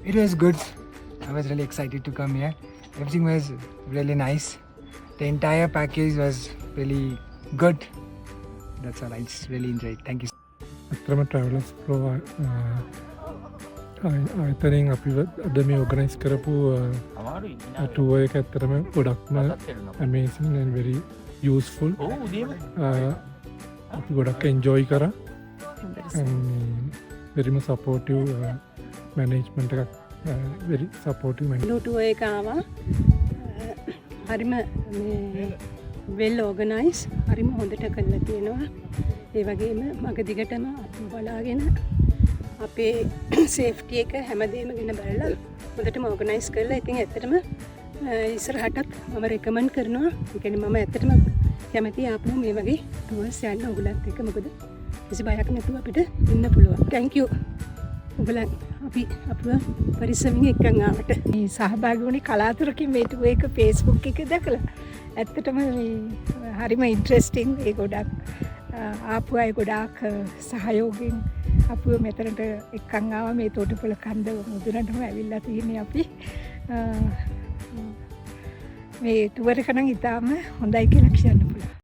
It was good. I was really excited to come here. Everything was really nice. The entire package was really good. That's all. I just really enjoyed. Thank you. ඇත්තම ට්‍රැවලර්ස් pro ආයතනයෙන් අපි අද මේ ඔර්ගනයිස් කරපු ටුව එක ඇත්තරම ගොඩක්ම ඇමේසින් වෙරි useful අපි ගොඩක් එන්ජෝයි කර වෙරිම සපෝටව් මැනේජ්මන්ට එකක් වෙරි සපෝටව ලුටුව එක ආවා හරිම වෙල් ඕගනයිස් හරිම හොඳට කල්ලා තියෙනවා ඒ වගේම මග දිගටම බලාගෙන අපේ සේෆ්ටි එක හැමදේම ගැන බලලා හොඳටම ඕගනයිස් කරලා ඉතින් ඇත්තටම ඉස්සරහටත් මම රෙකමන්ඩ් කරනවා. ඒ කියන්නේ මම ඇත්තටම කැමතියි ආපහු මේ වගේ ටුවර්ස් යන්න ඔයගලත් එක්ක මොකද කිසි බයක් නැතුව අපිට ඉන්න පුළුවන්. Thank you. ඔයගලන් අපි අපව පරිස්සමින් එක්කන් ආවට. මේ සහභාගී වුණේ කලාතුරකින් මේ ටුව එක Facebook එකේ දැකලා. ඇත්තටම මේ හරිම ඉන්ට්‍රෙස්ටිං ඒ ගොඩක් ආපු අය ගොඩාක් සහයෝගයෙන් අපව මෙතනට එක්කන් ආවා මේ තෝටුපොළ කන්ද මුදුනටම ඇවිල්ලා තියෙන්නේ අපි මේ ටුවර් එක නම් ඉතාම හොඳයි කියලා